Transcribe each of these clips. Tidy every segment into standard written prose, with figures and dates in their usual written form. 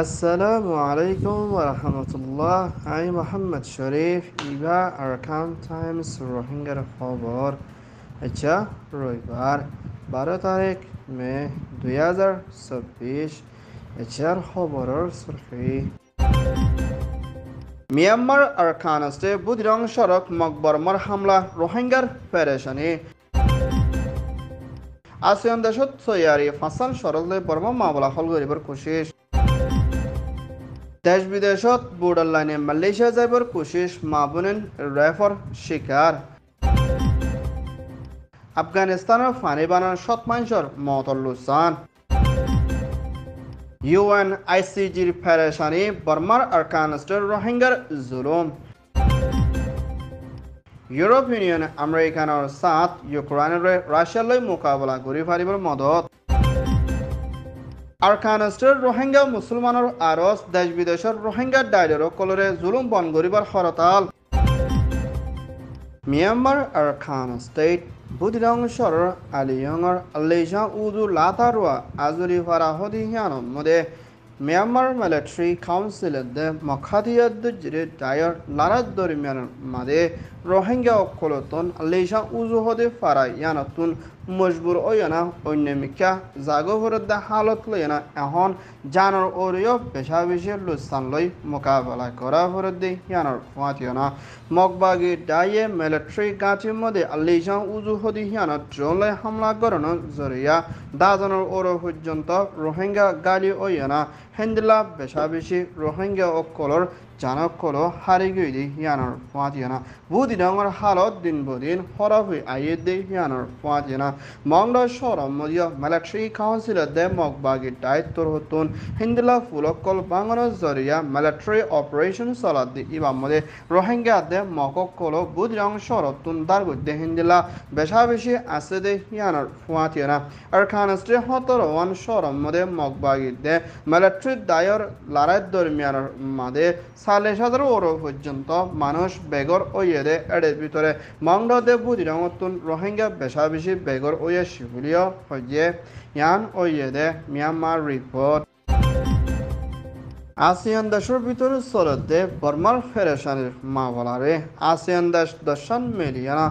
Assalamu alaikum wa rahmatullah. I'm Muhammad Sharif. Iba Arkan Times রোহিঙ্গার খবর আচ্ছা রবিবার 12 তারিখ মে 2024 এছাড় খবরের সুরখি মিয়ানমার আরকানস্টে বুধরং সড়ক মকবরমর হামলা রোহিঙ্গার পেরেশানি আসিয়ান দেশত সৈয়ারি ফাসান সরলে বর্মা মামলা হল গরিবর কোশিশ দেশ বিদেশত বর্ডার লাইনে মালয়েশিয়া যাইবার কোশিশ মাবুনেন রেফর শিকার আফগানিস্তানের ফানি বানান শত মানুষের মতল্লুসান ইউএন আইসিজির পেরেশানি বর্মার আরকানস্টের রোহিঙ্গার জুলুম ইউরোপ ইউনিয়ন আমেরিকানের সাথ ইউক্রেনের রাশিয়ালৈ মোকাবিলা কৰি ফাৰিবৰ মদত আরকানস্টের রোহিঙ্গা মুসলমানের আরস দেশ বিদেশের রোহিঙ্গা ডাইডর কলরে জুলুম বন গরিবার হরতাল মিয়ানমার আরকান স্টেট বুধিরাংশর আলিয়ঙর আল্লেশা উদু লাতারুয়া আজুরি ফারা হদিহিয়ান মদে মিয়ানমার মিলিটারি কাউন্সিলের মখাদিয়াদ জিরে ডায়র লারাত দরমিয়ান মাদে রোহিঙ্গা অকলতন আল্লেশা উজু হদে ফারা ইয়ানতুন মজবুর ওয়ানা অন্যমিকা জাগভরদ হালত লয়না এখন জানর ওরিয় পেশা বেশি লুস্তান লই মোকাবেলা করা ভরদে ইয়ানর ফাতিয়না মকবাগি ডায়ে মিলিটারি গাঁটির মধ্যে আল্লেশা উজু হদি ইয়ানা ড্রোনলৈ হামলা করানো জরিয়া দাজনের ওর পর্যন্ত রোহিঙ্গা গালি ওয়ানা হেন্দিলা পেশা বেশি রোহিঙ্গা অকলর জানকলো হারি গই ইয়ানর ফাতিয়না বুদিনর হালত দিন বদিন হরফি আইয়ে দে ইয়ানর ফাতিয়না মংলা শরম মদিয়া মিলিটারি কাউন্সিলের দে মকবাগি দায়িত্বর হতুন হিন্দিলা ফুলকল বাংলার জরিয়া মিলিটারি অপারেশন চলাত দি ইবামদে রোহিঙ্গা দে মককলো বুদিরং শরতুন দারগুদে হিন্দিলা বেশা বেশি আছে দে ইয়ানর ফাতিয়না আরকানস্টে হতরওয়ান শরম মদে মকবাগি দে মিলিটারি দায়র লড়াই দরমিয়ানের মাদে 40,000 ওরো পর্যন্ত মানুষ বেগর ওয়েদে এর ভিতরে মংডদে বুদিরঙতুন রোহিঙ্গা বেশা বেশি বেগর ওয়ে শিবুলিয় হয়ে ইয়ান ওয়েদে মিয়ানমার রিপোর্ট আসিয়ান দেশের ভিতরে চলতে বর্মার ফেরেশানির মামলারে আসিয়ান দেশ দর্শন মিলিয়ানা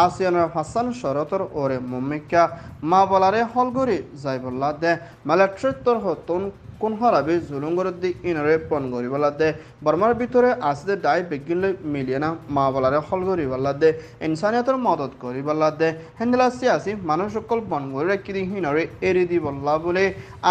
আসিয়ানের হাসান শরতর ওরে মুমিকা মামলারে হলগরি যাইবল্লা দে মিলিটারির হতুন কোন হরাবি জুলুঙ্গরদি ইনরে পন গরিবলা দে বর্মার ভিতরে আসতে ডাই বেগিনলৈ মিলিয়ানা মামলারে হলগরিবলা দে ইনসানিয়তর মদত করিবলা দে হেন্দিলা সিয়াসি মানুষ সকল বন গরি রাখি হিনরে এরি দিবল্লা বলে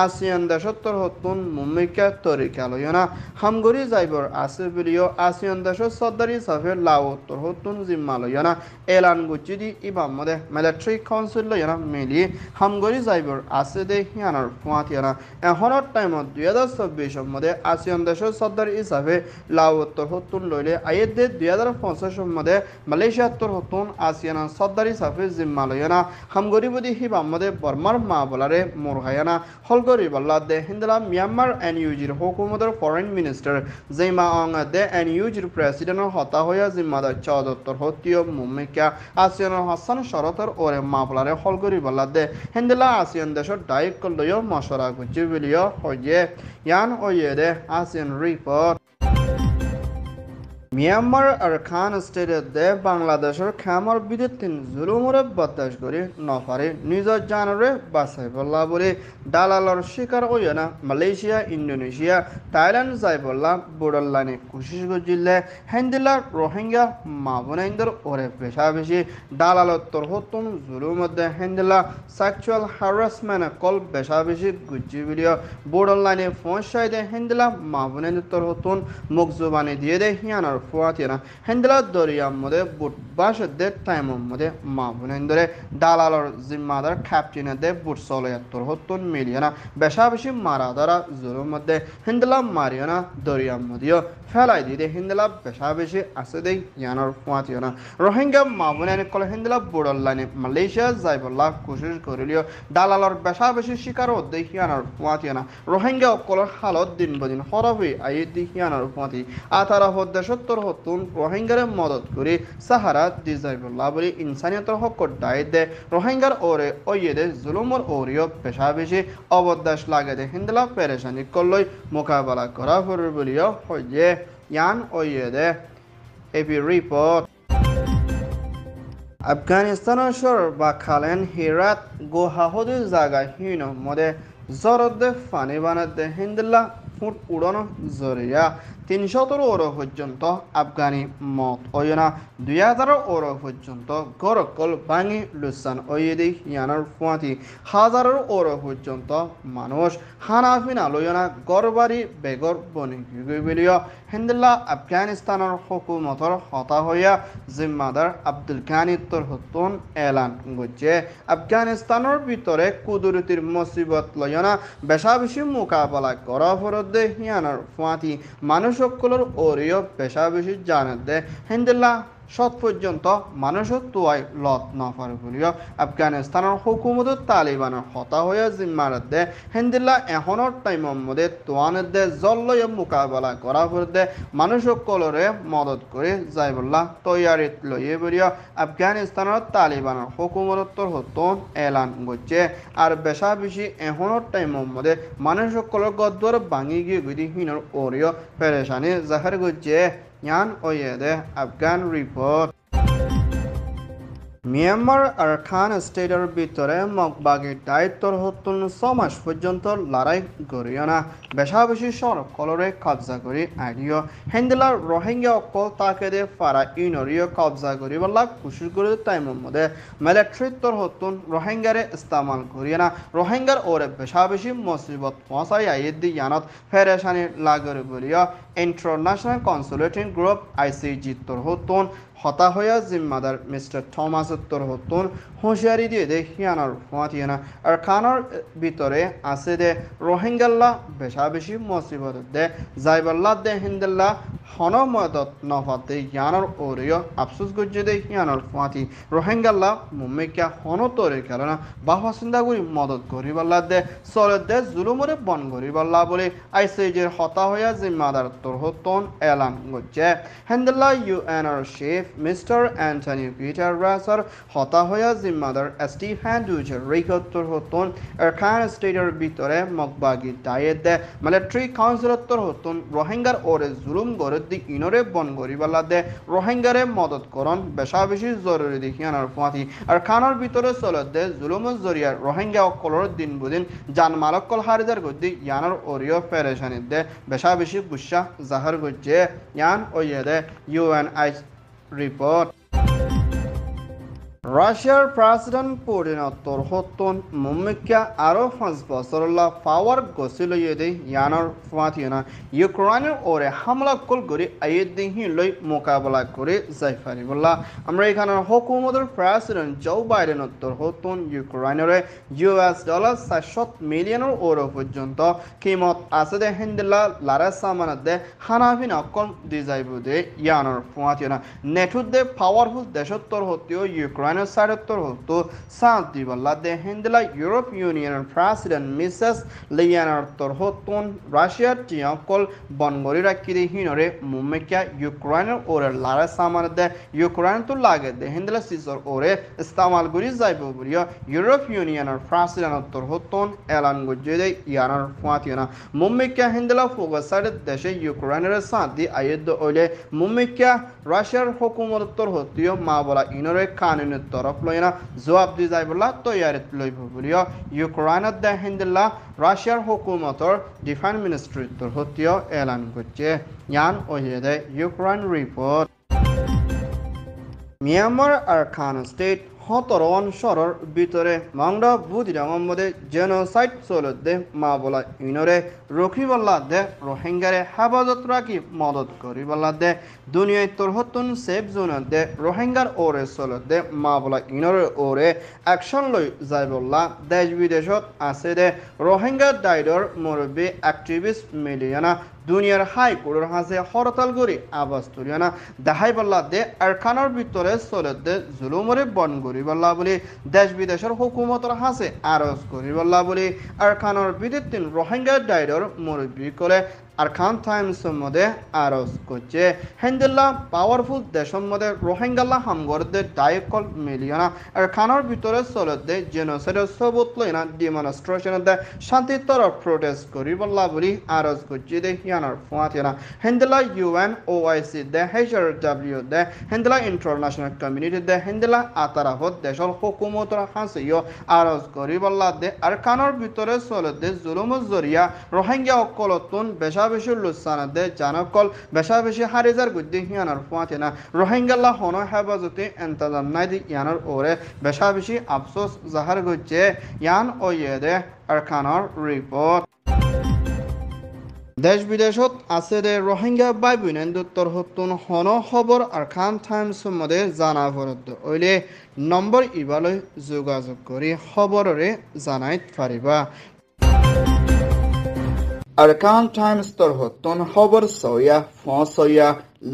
আসিয়ান দেশত্তর হতুন মুমিকা তরিকা লয়না হামগরি যাইবর আছে বলিও আসিয়ান দেশর সর্দারি সাফে লাউত্তর হতুন জিম্মা লয়না এলান গুচি দি ইবামদে মিলিটারি কাউন্সিল লয়না মিলি হামগরি যাইবর আছে দে হিয়ানার ফুয়াতিয়ানা এখনৰ টাইম 2024 মধ্যে আসিয়ান দেশের সর্দার হিসাবে লাউত্তর হতুন লইলে আইয়েদে 2050 মধ্যে মালয়েশিয়াত্তর হতুন আসিয়ান সর্দার হিসাবে জিম্মা লয়না হামগরিবদি হিবাম মধ্যে বর্মার মা বলারে মোরহায়ানা হলগরি বল্লা দে হিন্দলা মিয়ানমার এনইউজির হুকুমতের ফরেন মিনিস্টার জেমা অং দে এনইউজির প্রেসিডেন্ট হতা হইয়া জিম্মাদার চৌদত্তর হতীয় মুমিকা আসিয়ান হাসান শরতর ওরে মা বলারে হলগরি বল্লা দে হিন্দলা আসিয়ান দেশের দায়িত্ব লইও মশরা গুজি বিলিও ইয়ান ওয়েদে আসিয়ান রিপোর্ট মিয়ানমার আরকান স্টেটের দে বাংলাদেশের খামর বিদ্যুৎ জুলুমরে বরদাস করে নফারে নিজের জানরে বাঁচাই বললা বলে দালালর শিকার হইয়া না মালয়েশিয়া ইন্দোনেশিয়া থাইল্যান্ড যাই বললা বর্ডার লাইনে কোশিশ করছিলে হেন্দিলা রোহিঙ্গা মাবনাইন্দর ওরে পেশা বেশি দালালত্তর হতুন জুলুমধ্যে হেন্দিলা সেক্সুয়াল হ্যারাসমেন্ট কল পেশা বেশি গুজি বিলিও বর্ডার লাইনে পৌঁছাই দে হেন্দিলা মাবনাইন্দর হতুন মুখ জুবানি দিয়ে দে হিয়ানার ফুয়াতিয়ানা হেন্দিলা দরিয়ার মধ্যে বুট বাসদের টাইমের মধ্যে মাবনাইন্দরে দালালর জিম্মাদার ক্যাপ্টেনের বুট চলয়াত্তর হতুন মিলিয়ানা বেশা বেশি মারা ধরা জোরের মধ্যে হিন্দলা মারিয়ানা দরিয়ার মধ্যেও ফেলাই দিয়ে হিন্দলা বেশা বেশি আছে দেই ইয়ানোর ফুয়াতিয়ানা রোহিঙ্গা মাবনাইন কলে হিন্দলা বর্ডার লাইনে মালয়েশিয়া যাইবল্লা কোশিশ করিলিও দালালর বেশা বেশি শিকার হদ্দে ইয়ানোর ফুয়াতিয়ানা রোহিঙ্গা কলর হালত দিন বদিন হরফি আই দি ইয়ানোর ফুয়াতি আতারা হদ্দে 70 তোর হতুন রোহিঙ্গারে মদত করি সাহারা দি যাইবল্লা বলি ইনসানিয়তর হকর দায়িত্ব দে রোহিঙ্গার ওরে ওয়ে দে জুলুমর ওরিও পেশা বেশি অবদাস লাগে দে হিন্দলা পেরেশানি করলই মোকাবেলা করা হর বলিও হয়ে ইয়ান ওয়ে দে এপি রিপোর্ট আফগানিস্তানের শহর বা খালেন হিরাত গোহাহদের জায়গা হিন মদে জরদে ফানি বানাতে হিন্দলা ফুট উড়ানো জরিয়া 300 ওরো পর্যন্ত আফগানি মত ওয়না 2000 ওরো পর্যন্ত গরকল ভাঙি লুসান ওয়েদি ইয়ানার ফুয়াতি হাজারের ওরো পর্যন্ত মানুষ হানাফিনা লয়না গরবারি বেগর বনি গিবিলিও হিন্দলা আফগানিস্তানের হুকুমতর হতা হইয়া জিম্মাদার আব্দুল গানি তোর হতুন এলান গজে আফগানিস্তানের ভিতরে কুদরতির মুসিবত লয়না বেশা বেশি মোকাবেলা করা ফরদে ইয়ানার ফুয়াতি মানুষ সকলের ওরিও পেশা বেশি জানাত দে হিন্দলা শত পর্যন্ত মানুষের তোয়াই লত নফার বলিও আফগানিস্তানের হুকুমত তালিবানের হতা হয়ে জিম্মারত দে হিন্দলা এখনের টাইমের মধ্যে তোয়ানের দে জল্লয় মোকাবেলা করা করে দে মানুষ সকলরে মদত করে যাইবল্লা তৈয়ারিত লইয়ে বলিও আফগানিস্তানের তালিবানের হুকুমত হতন এলান করছে আর বেশা বেশি এখনের টাইমের মধ্যে মানুষ সকলের গদ্দর ভাঙি গিয়ে গদি হিনর ওরিও পেরেশানি জাহার করছে ইয়ান ওয়েদে আফগান রিপোর্ট মিয়ানমার আর খান স্টেটের ভিতরে মগবাগি দায়িত্বর হতুন 6 মাস পর্যন্ত লড়াই করিও না বেশা বেশি সড়ক কলরে কবজা করি আইডিও হেন্ডেলার রোহিঙ্গা অকল তাকে দে ফারা ইনরিও কবজা করি বলা কুশির করে টাইমের মধ্যে মিলিটারিত্বর হতুন রোহিঙ্গারে ইস্তেমাল করিও না রোহিঙ্গার ওরে বেশা বেশি মুসিবত পৌঁছাই আইয়ের দি ইয়ানত ফেরেশানি লাগরে বলিও ইন্টারন্যাশনাল কনসুলেটিং গ্রুপ আইসিজি তোর হতুন হতা হইয়া জিম্মাদার মিস্টার থমাস উত্তর হতুন হুঁশিয়ারি দিয়ে দে হিয়ানার ফুয়াতিয়ানা আর খানার ভিতরে আছে দে রোহিঙ্গাল্লা বেশা বেশি মুসিবত দে যাইবাল্লা দে হিন্দাল্লা হনমদত নফাতে ইয়ানার ওরিও আফসোস গজ্জে দে হিয়ানার ফুয়াতি রোহিঙ্গাল্লা মুম্মিকা হনতরে কেলনা বাহসিন্দা করি মদত করিবাল্লা দে সলে দে জুলুমরে বন করিবাল্লা বলে আইসিজির হতা হইয়া জিম্মাদার তোর হতুন এলান গজ্জে হিন্দাল্লা UNR chief mister Anthony Peter রাসার হতা হইয়া জিম্মাদার স্টিফেন ডুজারিকোত্তর হতুন এরখান স্টেটের ভিতরে মগবাগি দায়ের দে মিলিটারি কাউন্সিলত্তর হতুন রোহিঙ্গার ওরে জুলুম গড়ে দি ইনরে বন গরিবাল্লা দে রোহিঙ্গারে মদত করন বেশা বেশি জরুরি দেখিয়ানার ফুয়াতি আর খানার ভিতরে চলে দে জুলুমের জরিয়া রোহিঙ্গা অকলর দিন বুদিন জান মালকল হারিদার গদ্দি ইয়ানার ওরিও ফেরেশানি দে বেশা বেশি গুসা জাহার গজ্জে ইয়ান ওয়ে দে ইউএনআই report রাশিয়ার প্রেসিডেন্ট পুতিনত্তর হতুন মুম্মিকা আরো 5 বছরলা পাওয়ার গছিল ইয়েদে ইয়ানর ফাতিনা ইউক্রেনের ওরে হামলা কল করে আইয়েদিন লই মোকাবেলা করে যাইফারিবল্লা আমরা এখানের হুকুমতের প্রেসিডেন্ট জো বাইডেনত্তর হতুন ইউক্রেনের $700 মিলিয়নের ওরো পর্যন্ত কিমত আছে দে হিন্দলা লারা সামানত দে হানাফিন অকল দি যাইব দে ইয়ানর ফাতিনা নেটুদ দে পাওয়ারফুল দেশত্তর হতিও ইউক্রেন সাড়ত্তর হতো সাত দিবল্লা দে হিন্দলা ইউরোপ ইউনিয়নের প্রেসিডেন্ট মিসেস লিয়ানার্তর হতুন রাশিয়ার টিয়কল বনগরি রাখি দে হিনরে মুম্মিকা ইউক্রেনের ওরে লারা সামান দে ইউক্রেন তো লাগে দে হিন্দলা সিসর ওরে ইস্তেমাল করি যাইব বলিয়া ইউরোপ ইউনিয়নের প্রেসিডেন্টর হতুন এলান গজে দে ইয়ানার ফাতিনা মুম্মিকা হিন্দলা ফোগাসার দেশে ইউক্রেনের সাথ দি আইদ ওলে মুম্মিকা রাশিয়ার হুকুমতর হতিও মা বলা ইনরে কানুন তরফ লইনা জবাব দি যাইবলা তৈয়ারিত লইব বলিও ইউক্রেনত দে হিন্দলা রাশিয়ার হুকুমতর ডিফেন্স মিনিস্ট্রির হতিও এলান করছে ইয়ান ওহে দে ইউক্রেন রিপোর্ট মিয়ানমার আর খান স্টেট 17 অঞ্চলের ভিতরে মাংডা বুদিরাঙের মধ্যে জেনোসাইড চলে দে মা বলা ইনরে রখিবল্লা দে রোহিঙ্গারে হেফাজত রাখি মদত করিবল্লা দে দুনিয়ায় তোর হতুন সেফ জোন দে রোহিঙ্গার ওরে চলে দে মা বলা ইনরে ওরে অ্যাকশন লই যাইবল্লা দেশ বিদেশত আছে দে রোহিঙ্গা দাইডর মুরব্বী অ্যাক্টিভিস্ট মিলিয়ানা দুনিয়ার হাই কোর্টের হাসে হরতাল করি আবাস তুলিয়ানা দেখাই বল্লা দে আরখানোর ভিতরে চলে দে জুলুমরে বন করিবল্লা বলি দেশ বিদেশের হুকুমতর হাসে আরজ করিবল্লা বলি আরখানোর বিদ্যুৎ রোহিঙ্গা দাইডর মুরব্বী করে আরকান টাইমস মধ্যে আরজ করছে হেন্দিল্লা পাওয়ারফুল দেশের মধ্যে রোহিঙ্গাল্লা হামগরদের ডাইকল মিলিয়না আরকানের ভিতরে চলতে জেনোসাইডের সবুত লইনা ডিমনস্ট্রেশন দে শান্তির তরফ প্রোটেস্ট করি বল্লা বলি আরজ করছে দে ইয়ানার ফুয়াতিনা হেন্দিল্লা ইউএন ওআইসি দে HRW দে হেন্দিল্লা ইন্টারন্যাশনাল কমিউনিটি দে হেন্দিল্লা আতারাহত দেশের হুকুমতর হাসিও আরজ করি বল্লা দে আরকানের ভিতরে চলতে জুলুমুজ জরিয়া রোহিঙ্গা অকলতুন বেশা বেশি লুসানা দে জানকল বেশা বেশি হারিজার গুদ্দি ইয়ানার ফুয়াতিনা রোহিঙ্গাল্লা হন হেফাজতে এন্তাজাম নাই দি ইয়ানার ওরে বেশা বেশি আফসোস জাহার গুচ্ছে ইয়ান ও ইয়েদে আরকানের রিপোর্ট দেশ বিদেশত আছে দে রোহিঙ্গা বাই বিনেন্দুত্তর হতুন হন খবর আরকান টাইমস মধ্যে জানা পড়ত ওইলে নম্বর ইবালৈ যোগাযোগ কৰি খবররে জানাইত পারিবা আরকান টাইমস তর হতুন খবর সইয়া ফসইয়া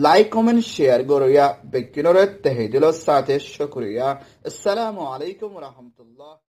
লাইক কমেন্ট শেয়ার গরিয়া বেকিনরে তেহে দিল সাথে শুকরিয়া আসসালামু আলাইকুম ওয়া রাহমাতুল্লাহ